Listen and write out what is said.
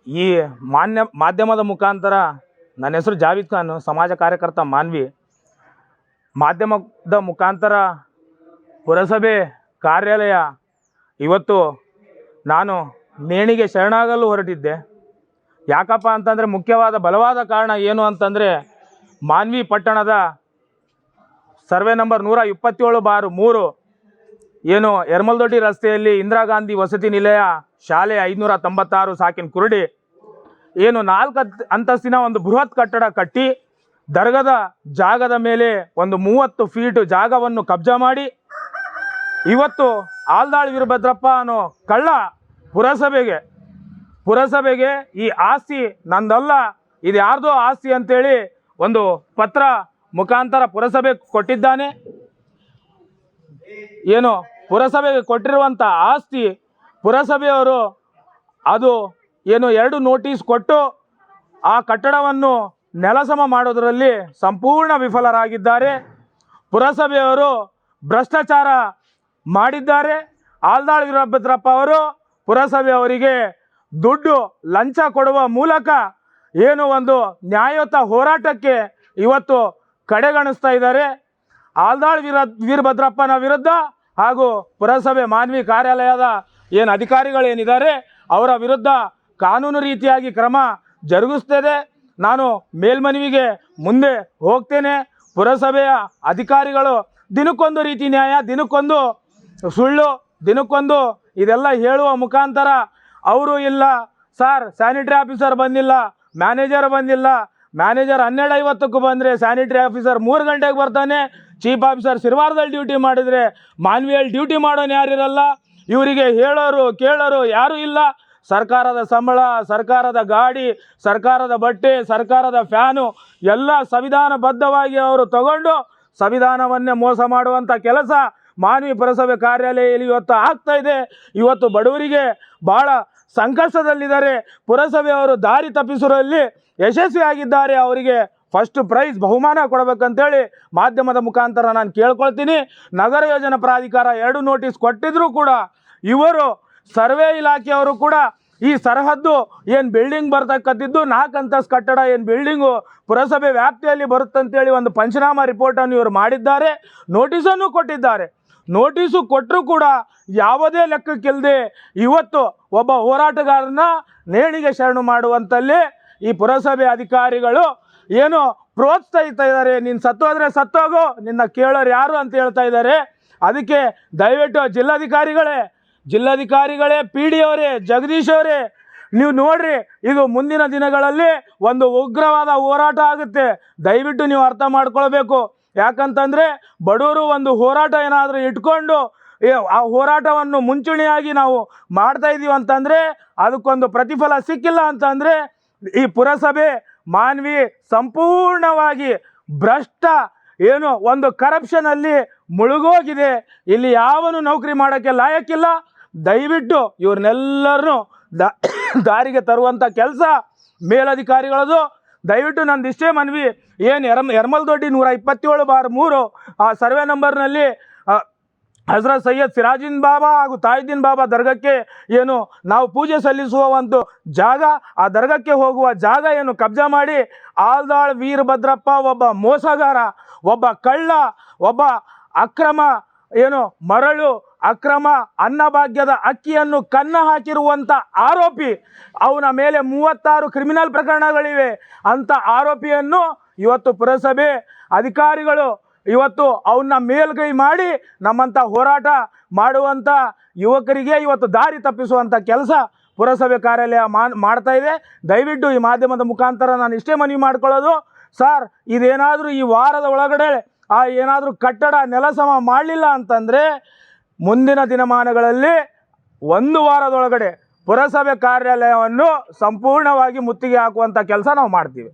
ಈ ಮಾಧ್ಯಮದ ಮುಖಾಂತರ ನನ್ನ ಹೆಸರು ಜಾವೇದ್ ಖಾನ್, ಸಮಾಜ ಕಾರ್ಯಕರ್ತ ಮಾನ್ವಿ. ಮಾಧ್ಯಮದ ಮುಖಾಂತರ ಪುರಸಭೆ ಕಾರ್ಯಾಲಯ ಇವತ್ತು ನಾನು ನೇಣಿಗೆ ಶರಣಾಗಲು ಹೊರಟಿದ್ದೆ. ಯಾಕಪ್ಪ ಅಂತಂದರೆ ಮುಖ್ಯವಾದ ಬಲವಾದ ಕಾರಣ ಏನು ಅಂತಂದರೆ, ಮಾನ್ವಿ ಪಟ್ಟಣದ ಸರ್ವೆ ನಂಬರ್ 127/3 ಏನು ಯರಮಲದೊಡ್ಡಿ ರಸ್ತೆಯಲ್ಲಿ ಇಂದಿರಾ ಗಾಂಧಿ ವಸತಿ ನಿಲಯ ಶಾಲೆ 596 ಸಾಕಿನ ಕುರುಡಿ ಏನು 4 ಅಂತಸ್ತಿನ ಒಂದು ಬೃಹತ್ ಕಟ್ಟಡ ಕಟ್ಟಿ ದರ್ಗದ ಜಾಗದ ಮೇಲೆ ಒಂದು 30 ಫೀಟ್ ಜಾಗವನ್ನು ಕಬ್ಜಾ ಮಾಡಿ ಇವತ್ತು ಆಲ್ದಾಳ್ ವೀರಭದ್ರಪ್ಪ ಅನ್ನೋ ಕಳ್ಳ ಪುರಸಭೆಗೆ ಈ ಆಸ್ತಿ ನಂದಲ್ಲ, ಇದು ಯಾರ್ದೋ ಆಸ್ತಿ ಅಂತೇಳಿ ಒಂದು ಪತ್ರ ಮುಖಾಂತರ ಪುರಸಭೆ ಕೊಟ್ಟಿದ್ದಾನೆ. ಏನು ಪುರಸಭೆಗೆ ಕೊಟ್ಟಿರುವಂಥ ಆಸ್ತಿ ಪುರಸಭೆಯವರು ಅದು ಏನು 2 ನೋಟಿಸ್ ಕೊಟ್ಟು ಆ ಕಟ್ಟಡವನ್ನು ನೆಲಸಮ ಮಾಡೋದರಲ್ಲಿ ಸಂಪೂರ್ಣ ವಿಫಲರಾಗಿದ್ದಾರೆ. ಪುರಸಭೆಯವರು ಭ್ರಷ್ಟಾಚಾರ ಮಾಡಿದ್ದಾರೆ. ಆಲ್ದಾಳ್ ವೀರಭದ್ರಪ್ಪ ಅವರು ಪುರಸಭೆಯವರಿಗೆ ದುಡ್ಡು ಲಂಚ ಕೊಡುವ ಮೂಲಕ ಏನು ಒಂದು ನ್ಯಾಯಯುತ ಹೋರಾಟಕ್ಕೆ ಇವತ್ತು ಕಡೆಗಣಿಸ್ತಾ ಇದ್ದಾರೆ. ಆಲ್ದಾಳ್ ವೀರಭದ್ರಪ್ಪನ ವಿರುದ್ಧ ಹಾಗೂ ಪುರಸಭೆ ಮಾನ್ವಿ ಕಾರ್ಯಾಲಯದ ಏನು ಅಧಿಕಾರಿಗಳೇನಿದ್ದಾರೆ ಅವರ ವಿರುದ್ಧ ಕಾನೂನು ರೀತಿಯಾಗಿ ಕ್ರಮ ಜರುಗಿಸ್ತದೆ. ನಾನು ಮೇಲ್ಮನವಿಗೆ ಮುಂದೆ ಹೋಗ್ತೇನೆ. ಪುರಸಭೆಯ ಅಧಿಕಾರಿಗಳು ದಿನಕ್ಕೊಂದು ರೀತಿ ನ್ಯಾಯ, ದಿನಕ್ಕೊಂದು ಸುಳ್ಳು, ದಿನಕ್ಕೊಂದು ಇದೆಲ್ಲ ಹೇಳುವ ಮುಖಾಂತರ ಅವರು ಇಲ್ಲ ಸರ್, ಸ್ಯಾನಿಟರಿ ಆಫೀಸರ್ ಬಂದಿಲ್ಲ, ಮ್ಯಾನೇಜರ್ ಬಂದಿಲ್ಲ, ಮ್ಯಾನೇಜರ್ 12:50ಕ್ಕೂ ಬಂದರೆ ಸ್ಯಾನಿಟರಿ ಆಫೀಸರ್ 3 ಗಂಟೆಗೆ ಬರ್ತಾನೆ, ಚೀಫ್ ಆಫೀಸರ್ ಸಿರ್ವಾರದಲ್ಲಿ ಡ್ಯೂಟಿ ಮಾಡಿದರೆ ಮಾನ್ವಿಯಲ್ಲಿ ಡ್ಯೂಟಿ ಮಾಡೋನು ಯಾರಿರಲ್ಲ, ಇವರಿಗೆ ಹೇಳೋರು ಕೇಳೋರು ಯಾರೂ ಇಲ್ಲ. ಸರ್ಕಾರದ ಸಂಬಳ, ಸರ್ಕಾರದ ಗಾಡಿ, ಸರ್ಕಾರದ ಬಟ್ಟೆ, ಸರ್ಕಾರದ ಫ್ಯಾನು ಎಲ್ಲ ಸಂವಿಧಾನಬದ್ಧವಾಗಿ ಅವರು ತಗೊಂಡು ಸಂವಿಧಾನವನ್ನೇ ಮೋಸ ಮಾಡುವಂಥ ಕೆಲಸ ಮಾನ್ವಿ ಪುರಸಭೆ ಕಾರ್ಯಾಲಯದಲ್ಲಿ ಇವತ್ತು ಆಗ್ತಾ ಇದೆ. ಇವತ್ತು ಬಡವರಿಗೆ ಭಾಳ ಸಂಕಷ್ಟದಲ್ಲಿದ್ದಾರೆ. ಪುರಸಭೆಯವರು ದಾರಿ ತಪ್ಪಿಸುವಲ್ಲಿ ಯಶಸ್ವಿಯಾಗಿದ್ದಾರೆ. ಅವರಿಗೆ ಫಸ್ಟ್ ಪ್ರೈಸ್ ಬಹುಮಾನ ಕೊಡಬೇಕಂತೇಳಿ ಮಾಧ್ಯಮದ ಮುಖಾಂತರ ನಾನು ಕೇಳ್ಕೊಳ್ತೀನಿ. ನಗರ ಯೋಜನಾ ಪ್ರಾಧಿಕಾರ 2 ನೋಟಿಸ್ ಕೊಟ್ಟಿದ್ರೂ ಕೂಡ ಇವರು ಸರ್ವೆ ಇಲಾಖೆಯವರು ಕೂಡ ಈ ಸರಹದ್ದು ಏನು ಬಿಲ್ಡಿಂಗ್ ಬರ್ತಕ್ಕಂಥದ್ದು 4 ಅಂತಸ್ತು ಕಟ್ಟಡ ಏನು ಬಿಲ್ಡಿಂಗು ಪುರಸಭೆ ವ್ಯಾಪ್ತಿಯಲ್ಲಿ ಬರುತ್ತಂತೇಳಿ ಒಂದು ಪಂಚನಾಮ ರಿಪೋರ್ಟನ್ನು ಇವರು ಮಾಡಿದ್ದಾರೆ, ನೋಟಿಸನ್ನು ಕೊಟ್ಟಿದ್ದಾರೆ. ನೋಟಿಸು ಕೊಟ್ಟರೂ ಕೂಡ ಯಾವುದೇ ಲೆಕ್ಕಕ್ಕಿಲ್ಲದೆ ಇವತ್ತು ಒಬ್ಬ ಹೋರಾಟಗಾರನ ನೇಣಿಗೆ ಶರಣು ಮಾಡುವಂತಲ್ಲಿ ಈ ಪುರಸಭೆ ಅಧಿಕಾರಿಗಳು ಏನು ಪ್ರೋತ್ಸಾಹಿಸ್ತಾ ಇದ್ದಾರೆ. ನೀನು ಸತ್ತೋದ್ರೆ ಸತ್ತೋಗೋ, ನಿನ್ನ ಕೇಳೋರು ಯಾರು ಅಂತ ಹೇಳ್ತಾ ಇದ್ದಾರೆ. ಅದಕ್ಕೆ ದಯವಿಟ್ಟು ಜಿಲ್ಲಾಧಿಕಾರಿಗಳೇ ಪಿ ಡಿ ಅವರೇ, ಜಗದೀಶ್ ಅವರೇ, ನೀವು ನೋಡ್ರಿ, ಇದು ಮುಂದಿನ ದಿನಗಳಲ್ಲಿ ಒಂದು ಉಗ್ರವಾದ ಹೋರಾಟ ಆಗುತ್ತೆ. ದಯವಿಟ್ಟು ನೀವು ಅರ್ಥ ಮಾಡ್ಕೊಳ್ಬೇಕು. ಯಾಕಂತಂದರೆ ಬಡವರು ಒಂದು ಹೋರಾಟ ಏನಾದರೂ ಇಟ್ಕೊಂಡು ಆ ಹೋರಾಟವನ್ನು ಮುಂಚೂಣಿಯಾಗಿ ನಾವು ಮಾಡ್ತಾ ಇದ್ದೀವಿ ಅಂತಂದರೆ ಅದಕ್ಕೊಂದು ಪ್ರತಿಫಲ ಸಿಕ್ಕಿಲ್ಲ ಅಂತಂದರೆ ಈ ಪುರಸಭೆ ಮಾನ್ವಿ ಸಂಪೂರ್ಣವಾಗಿ ಭ್ರಷ್ಟ ಏನು ಒಂದು ಕರಪ್ಷನಲ್ಲಿ ಮುಳುಗೋಗಿದೆ. ಇಲ್ಲಿ ಯಾವನು ನೌಕರಿ ಮಾಡೋಕ್ಕೆ ಲಾಯಕ್ಕಿಲ್ಲ. ದಯವಿಟ್ಟು ಇವ್ರನ್ನೆಲ್ಲರನ್ನೂ ದಾರಿಗೆ ತರುವಂಥ ಕೆಲಸ ಮೇಲಧಿಕಾರಿಗಳದು. ದಯವಿಟ್ಟು ನಂದು ಇಷ್ಟೇ ಮನವಿ, ಏನು ಯರಮಲದೊಡ್ಡಿ 127/3 ಆ ಸರ್ವೆ ನಂಬರ್ನಲ್ಲಿ ಹಜರತ್ ಸೈಯದ್ ಸಿರಾಜುದ್ದೀನ್ ಬಾಬಾ ಹಾಗೂ ತಾಯುದ್ದೀನ್ ಬಾಬಾ ದರ್ಗಕ್ಕೆ ಏನು ನಾವು ಪೂಜೆ ಸಲ್ಲಿಸುವ ಒಂದು ಜಾಗ, ಆ ದರ್ಗಕ್ಕೆ ಹೋಗುವ ಜಾಗ ಏನು ಕಬ್ಜಾ ಮಾಡಿ ಆಲ್ದಾಳ್ ವೀರಭದ್ರಪ್ಪ ಒಬ್ಬ ಮೋಸಗಾರ, ಒಬ್ಬ ಕಳ್ಳ, ಒಬ್ಬ ಅಕ್ರಮ ಏನು ಮರಳು, ಅಕ್ರಮ ಅನ್ನಭಾಗ್ಯದ ಅಕ್ಕಿಯನ್ನು ಕನ್ನ ಹಾಕಿರುವಂಥ ಆರೋಪಿ. ಅವನ ಮೇಲೆ 36 ಕ್ರಿಮಿನಲ್ ಪ್ರಕರಣಗಳಿವೆ. ಅಂಥ ಆರೋಪಿಯನ್ನು ಇವತ್ತು ಪುರಸಭೆ ಅಧಿಕಾರಿಗಳು ಇವತ್ತು ಅವನ್ನ ಮೇಲ್ಗೈ ಮಾಡಿ ನಮ್ಮಂಥ ಹೋರಾಟ ಮಾಡುವಂಥ ಯುವಕರಿಗೆ ಇವತ್ತು ದಾರಿ ತಪ್ಪಿಸುವಂಥ ಕೆಲಸ ಪುರಸಭೆ ಕಾರ್ಯಾಲಯ ಮಾಡ್ತಾ ಇದೆ. ದಯವಿಟ್ಟು ಈ ಮಾಧ್ಯಮದ ಮುಖಾಂತರ ನಾನು ಇಷ್ಟೇ ಮನವಿ ಮಾಡ್ಕೊಳ್ಳೋದು, ಸರ್ ಇದೇನಾದರೂ ಈ ವಾರದ ಒಳಗಡೆ ಏನಾದರೂ ಕಟ್ಟಡ ನೆಲಸಮ ಮಾಡಲಿಲ್ಲ ಅಂತಂದರೆ ಮುಂದಿನ ದಿನಮಾನಗಳಲ್ಲಿ 1 ವಾರದೊಳಗಡೆ ಪುರಸಭೆ ಕಾರ್ಯಾಲಯವನ್ನು ಸಂಪೂರ್ಣವಾಗಿ ಮುತ್ತಿಗೆ ಹಾಕುವಂಥ ಕೆಲಸ ನಾವು ಮಾಡ್ತೀವಿ.